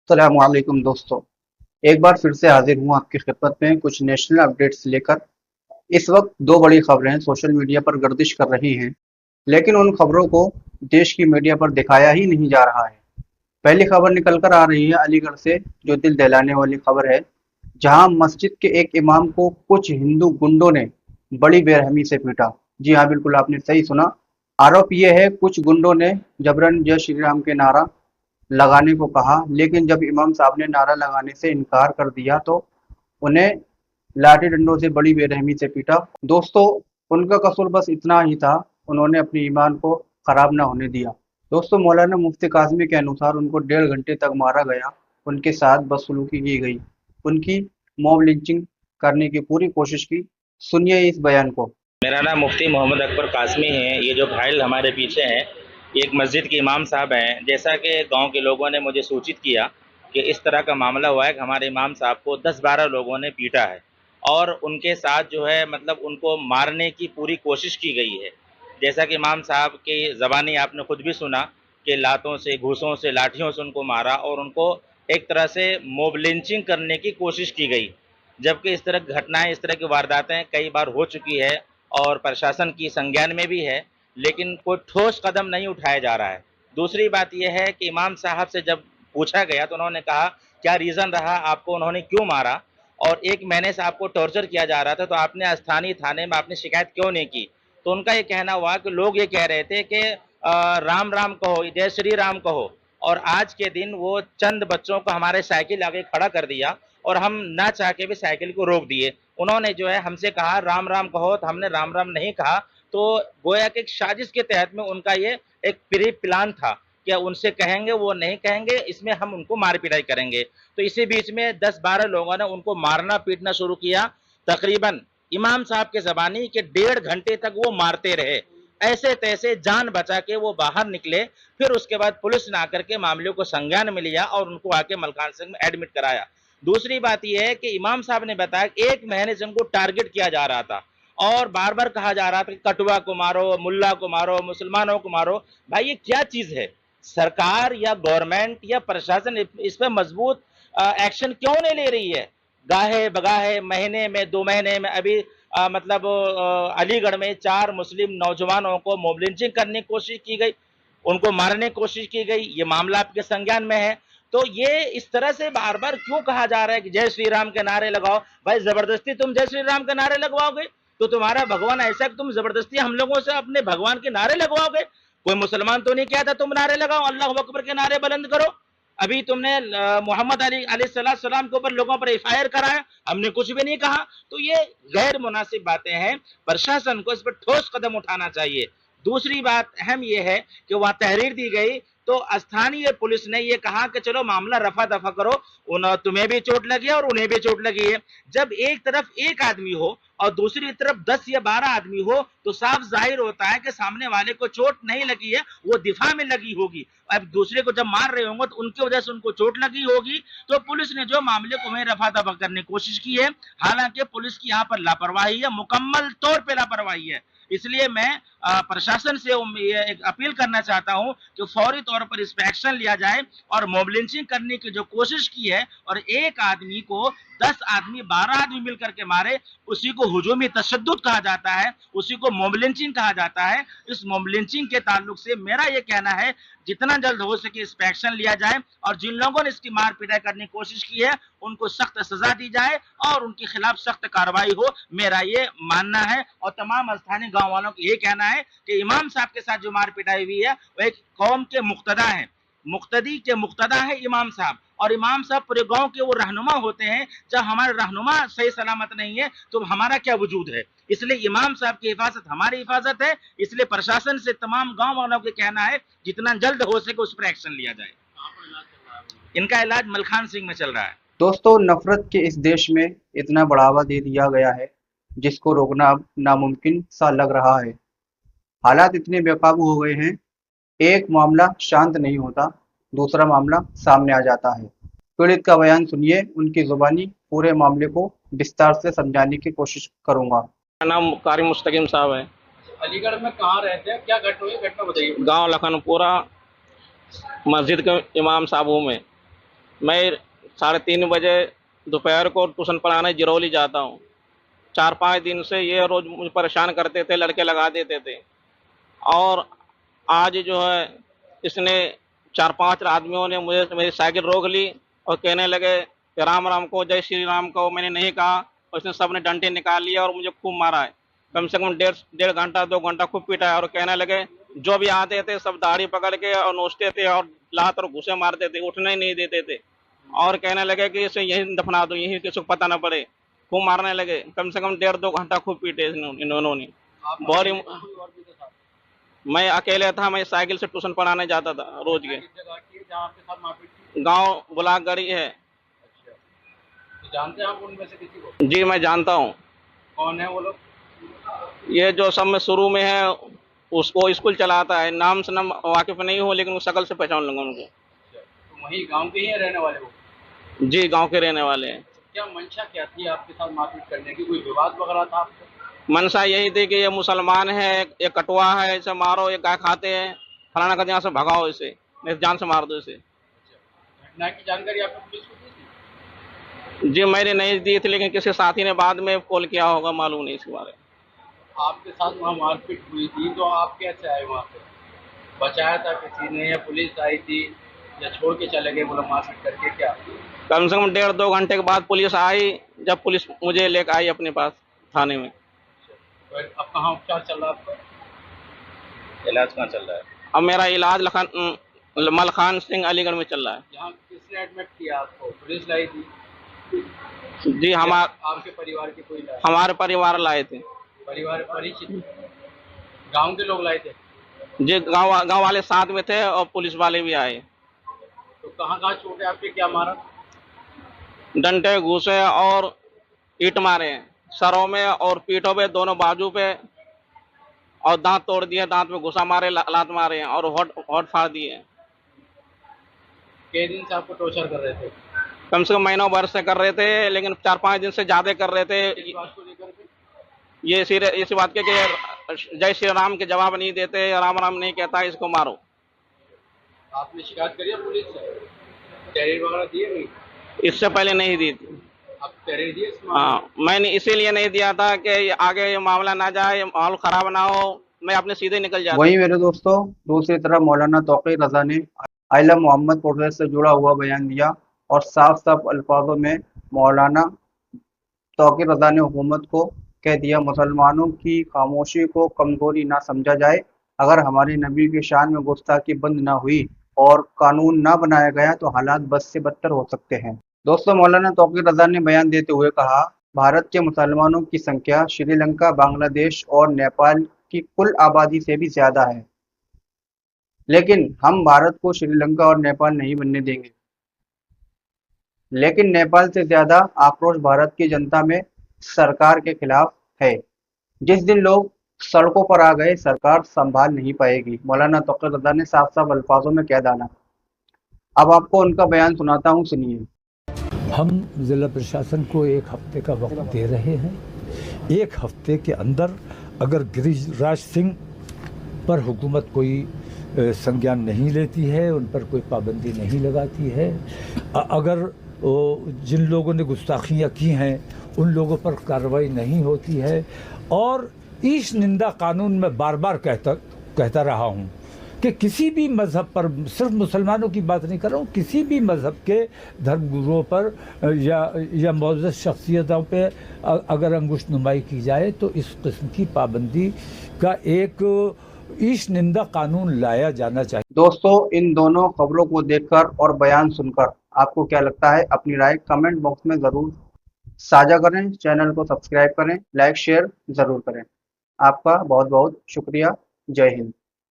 अस्सलामुअलैकुम दोस्तों। एक बार फिर से हाजिर हूँ आपकी खिदमत में कुछ नेशनल अपडेट्स लेकर। इस वक्त दो बड़ी खबरें सोशल मीडिया पर गर्दिश कर रही हैं, लेकिन उन खबरों को देश की मीडिया पर दिखाया ही नहीं जा रहा है। पहली खबर निकल कर आ रही है अलीगढ़ से, जो दिल दहलाने वाली खबर है, जहां मस्जिद के एक इमाम को कुछ हिंदू गुंडों ने बड़ी बेरहमी से पीटा। जी हाँ, बिल्कुल आपने सही सुना। आरोप ये है, कुछ गुंडों ने जबरन जय श्री राम के नारा लगाने को कहा, लेकिन जब इमाम साहब ने नारा लगाने से इनकार कर दिया तो उन्हें लाठी डंडों से बड़ी बेरहमी से पीटा। दोस्तों, उनका कसूर बस इतना ही था, उन्होंने अपने ईमान को खराब ना होने दिया। दोस्तों, मौलाना मुफ्ती काजमी के अनुसार उनको 1.5 घंटे तक मारा गया, उनके साथ बदसलूकी की गई, उनकी मॉब लिंचिंग करने की पूरी कोशिश की। सुनिए इस बयान को। मेरा नाम मुफ्ती मोहम्मद अकबर कासमी है। ये जो घायल हमारे पीछे हैं, ये एक मस्जिद के इमाम साहब हैं। जैसा कि गांव के लोगों ने मुझे सूचित किया कि इस तरह का मामला हुआ है कि हमारे इमाम साहब को 10-12 लोगों ने पीटा है और उनके साथ जो है मतलब उनको मारने की पूरी कोशिश की गई है। जैसा कि इमाम साहब की ज़बानी आपने खुद भी सुना कि लातों से, घूंसों से, लाठियों से उनको मारा और उनको एक तरह से मोब लिंचिंग करने की कोशिश की गई। जबकि इस तरह की घटनाएं, इस तरह की वारदातें कई बार हो चुकी है और प्रशासन की संज्ञान में भी है, लेकिन कोई ठोस कदम नहीं उठाया जा रहा है। दूसरी बात यह है कि इमाम साहब से जब पूछा गया तो उन्होंने कहा, क्या रीज़न रहा आपको, उन्होंने क्यों मारा और 1 महीने से आपको टॉर्चर किया जा रहा था, तो आपने स्थानीय थाने में आपने शिकायत क्यों नहीं की? तो उनका ये कहना हुआ कि लोग ये कह रहे थे कि राम राम कहो, जय श्री राम कहो, और आज के दिन वो चंद बच्चों को हमारे साइकिल आगे खड़ा कर दिया और हम ना चाह के भी साइकिल को रोक दिए। उन्होंने जो है हमसे कहा राम राम कहो, तो हमने राम राम नहीं कहा। तो गोया कि एक साजिश के तहत में उनका ये एक प्री प्लान था कि उनसे कहेंगे वो नहीं कहेंगे, इसमें हम उनको मार पिटाई करेंगे। तो इसी बीच में 10-12 लोगों ने उनको मारना पीटना शुरू किया। तकरीबन इमाम साहब के जबानी के 1.5 घंटे तक वो मारते रहे। ऐसे तैसे जान बचा के वो बाहर निकले। फिर उसके बाद पुलिस ने आकर के मामले को संज्ञान में लिया और उनको आके मलकान सिंह में एडमिट कराया। दूसरी बात यह है कि इमाम साहब ने बताया कि 1 महीने से उनको टारगेट किया जा रहा था और बार बार कहा जा रहा था कि कटुआ को मारो, मुल्ला को मारो, मुसलमानों को मारो। भाई ये क्या चीज है? सरकार या गवर्नमेंट या प्रशासन इस पर मजबूत एक्शन क्यों नहीं ले रही है? गाहे बगाहे महीने में 2 महीने में अभी मतलब अलीगढ़ में 4 मुस्लिम नौजवानों को मोब लिंचिंग करने की कोशिश की गई, उनको मारने की कोशिश की गई। ये मामला आपके संज्ञान में है। तो ये इस तरह से बार बार क्यों कहा जा रहा है कि जय श्री राम के नारे लगाओ? भाई जबरदस्ती तुम जय श्री राम के नारे लगवाओगे तो तुम्हारा भगवान ऐसा कि तुम जबरदस्ती हम लोगों से अपने भगवान के नारे लगवाओगे? कोई मुसलमान तो नहीं कहता तुम नारे लगाओ, अल्लाह अकबर के नारे बुलंद करो। अभी तुमने मोहम्मद अली अलैहिस्सलाम के ऊपर लोगों पर एफआईआर कराया, हमने कुछ भी नहीं कहा। तो ये गैर मुनासिब बातें हैं, प्रशासन को इस पर ठोस कदम उठाना चाहिए। दूसरी बात अहम यह है कि वहां तहरीर दी गई तो स्थानीय पुलिस ने यह कहा कि चलो मामला रफा दफा करो, तुम्हें भी चोट लगी है और उन्हें भी चोट लगी है। जब एक तरफ एक आदमी हो और दूसरी तरफ 10 या 12 आदमी हो तो साफ जाहिर होता है कि सामने वाले को चोट नहीं लगी है, वो दिफा में लगी होगी। अब दूसरे को जब मार रहे होंगे तो उनकी वजह से उनको चोट लगी होगी। तो पुलिस ने जो मामले को वहीं रफा दफा करने की कोशिश की है, हालांकि पुलिस की यहाँ पर लापरवाही है, मुकम्मल तौर पर लापरवाही है। इसलिए मैं प्रशासन से एक अपील करना चाहता हूं कि फौरी तौर पर इस पर एक्शन लिया जाए और मोब लिंचिंग करने की जो कोशिश की है और एक आदमी को 10 आदमी 12 आदमी मिलकर के मारे, उसी को हुजूमी तशद्दुद कहा जाता है, उसी को मोब लिंचिंग कहा जाता है। इस मोब लिंचिंग के ताल्लुक से मेरा यह कहना है, जितना जल्द हो सके इस पर एक्शन लिया जाए और जिन लोगों ने इसकी मार पिटाई करने की कोशिश की है उनको सख्त सजा दी जाए और उनके खिलाफ सख्त कार्रवाई हो, मेरा ये मानना है। और तमाम स्थानीय गांव वालों को ये कहना है कि इमाम साहब के साथ जो मार पिटाई हुई है वो एक कौम के मुक्तदा है, मुक्तदी के मुक्तदा है इमाम साहब। और इमाम साहब पूरे गांव के वो रहनुमा होते हैं। जब हमारे रहनुमा सही सलामत नहीं है तो हमारा क्या वजूद है? इसलिए इमाम साहब की हिफाजत हमारी हिफाजत है। इसलिए प्रशासन से तमाम गांव वालों को कहना है जितना जल्द हो सके उस पर एक्शन लिया जाए। इनका इलाज मलखान सिंह में चल रहा है। दोस्तों, नफरत के इस देश में इतना बढ़ावा दे दिया गया है, जिसको रोकना अब नामुमकिन सा लग रहा है। हालात इतने बेकाबू हो गए हैं, एक मामला शांत नहीं होता, दूसरा मामला सामने आ जाता है। पीड़ित का बयान सुनिए, उनकी जुबानी पूरे मामले को विस्तार से समझाने की कोशिश करूंगा। मेरा नाम कारी मुस्तकीम साहब है। अलीगढ़ में कहाँ रहते हैं, क्या घटना हुई, घटना बताइए। गांव लखनपुरा मस्जिद के इमाम साहब हूँ मैं। मैं 3:30 बजे दोपहर को ट्यूशन पढ़ाने जिरौली जाता हूँ। 4-5 दिन से ये रोज मुझे परेशान करते थे, लड़के लगा देते थे। और आज जो है इसने 4-5 आदमियों ने मुझे मेरी साइकिल रोक ली और कहने लगे कि राम राम को, जय श्री राम को। मैंने नहीं कहा और इसने सबने डंडे निकाल लिया और मुझे खूब मारा है। कम से कम डेढ़ घंटा 2 घंटा खूब पीटा है। और कहने लगे जो भी आते थे सब दाढ़ी पकड़ के और नोचते थे और लात और घुसे मारते थे, उठने ही नहीं देते थे। और कहने लगे कि इसे यहीं दफना दो, यहीं किसी को पता ना पड़े। खूब मारने लगे। कम से कम 1.5-2 घंटा खूब पीटे इन्होंने। आप बहुत ही कोई और भी था साथ? मैं अकेले था। मैं साइकिल से ट्यूशन पढ़ाने जाता था रोज के। किस जगह की है जहाँ आपके साथ मारपीट की? गांव बुलागढ़ी है। अच्छा, तो जानते हैं आप उनमें से किसी को? जी मैं जानता हूँ। कौन है वो लोग? ये जो सब में शुरू में है उसको स्कूल चलाता है। नाम से नाम वाकिफ नहीं हूँ लेकिन शक्ल से पहचान लूंगा उनको। अच्छा, तो वहीं गांव के ही हैं रहने वाले वो? जी गांव के रहने वाले हैं। क्या मंशा क्या थी आपके साथ मारपीट करने की? कोई विवाद वगैरह था आपको? मनसा यही थी कि ये मुसलमान है, ये कटवा है, इसे मारो, ये गाय खाते हैं, फलाना का यहाँ से भगाओ इसे, नहीं तो जान से मार दो इसे। अच्छा, घटना की जानकारी आपने पुलिस को दी थी? जी मैंने नहीं दी थी लेकिन किसी साथी ने बाद में कॉल किया होगा, मालूम नहीं इसके बारे में। आपके साथ वहाँ मारपीट हुई थी तो आप कैसे आए वहाँ पे? बचाया था किसी ने या पुलिस आई थी या छोड़ के चले गए वो लोग मारपीट करके? क्या कम से कम 1.5-2 घंटे के बाद पुलिस आई। जब पुलिस मुझे लेकर आई अपने पास थाने में। तो अब कहाँ उपचार चल रहा है आपका? इलाज कहाँ चल रहा है? अब मेरा इलाज मलखान सिंह अलीगढ़ में चल रहा है। यहाँ किसने एडमिट किया आपको? पुलिस लाई थी? जी या हमारे आपके परिवार के कोई लाए? परिवार लाए थे। परिवार परिचित गांव के लोग लाए थे? जी गांव वाले साथ में थे और पुलिस वाले भी आए। तो कहाँ कहाँ चोटें आपके, क्या मारा? डंडे घूसे और ईंट मारे हैं सरों में और पीठों पे, दोनों बाजू पे। और दांत तोड़ दिए, दांत में घुसा मारे, लात मारे हैं और होठ फाड़ दिए हैं। कई दिन से आपको टॉर्चर कर रहे थे? कम से कम महीनों भर से कर रहे थे लेकिन 4-5 दिन से ज्यादा कर रहे थे। इस बात को लेकर के ये इसी बात के कि जय श्री राम के जवाब नहीं देते, राम राम नहीं कहता, इसको मारो। आपने शिकायत करी है पुलिस से? तहरीर वगैरह दिए नहीं? इससे पहले नहीं दी थी। आप तहरीर दिए इस मामले में? हाँ मैंने इसीलिए नहीं दिया था कि आगे ये मामला ना जाए, माहौल खराब ना हो, मैं अपने सीधे निकल जाता। वहीं मेरे दोस्तों दूसरी तरफ मौलाना तौकीर रजा ने आइला मोहम्मद प्रोजेक्ट से जुड़ा हुआ बयान दिया और साफ साफ अल्फाजों में मौलाना तौकीर रजा ने हुकूमत को कह दिया, मुसलमानों की खामोशी को कमजोरी ना समझा जाए। अगर हमारे नबी की शान में गुस्ताखी बंद ना हुई और कानून ना बनाया गया तो हालात बद से बदतर हो सकते हैं। दोस्तों मौलाना तौकीर रजा ने बयान देते हुए कहा, भारत के मुसलमानों की संख्या श्रीलंका, बांग्लादेश और नेपाल की कुल आबादी से भी ज्यादा है, लेकिन हम भारत को श्रीलंका और नेपाल नहीं बनने देंगे। लेकिन नेपाल से ज्यादा आक्रोश भारत की जनता में सरकार के खिलाफ है। जिस दिन लोग सड़कों पर आ गए सरकार संभाल नहीं पाएगी, मौलाना तौकीर रजा ने साफ साफ अल्फाजों में कह डाला। अब आपको उनका बयान सुनाता हूँ, सुनिए। हम ज़िला प्रशासन को 1 हफ्ते का वक्त दे रहे हैं। 1 हफ्ते के अंदर अगर गिरिराज सिंह पर हुकूमत कोई संज्ञान नहीं लेती है, उन पर कोई पाबंदी नहीं लगाती है, अगर जिन लोगों ने गुस्ताखियाँ की हैं उन लोगों पर कार्रवाई नहीं होती है, और ईश निंदा कानून में बार बार कहता रहा हूँ कि किसी भी मज़हब पर, सिर्फ मुसलमानों की बात नहीं कर रहा हूँ, किसी भी मज़हब के धर्मगुरुओं पर या मौजूद शख्सियतों पे अगर अंगुश नुमाई की जाए तो इस किस्म की पाबंदी का एक ईश निंदा कानून लाया जाना चाहिए। दोस्तों इन दोनों खबरों को देखकर और बयान सुनकर आपको क्या लगता है, अपनी राय कमेंट बॉक्स में जरूर साझा करें। चैनल को सब्सक्राइब करें, लाइक शेयर जरूर करें। आपका बहुत बहुत शुक्रिया। जय हिंद।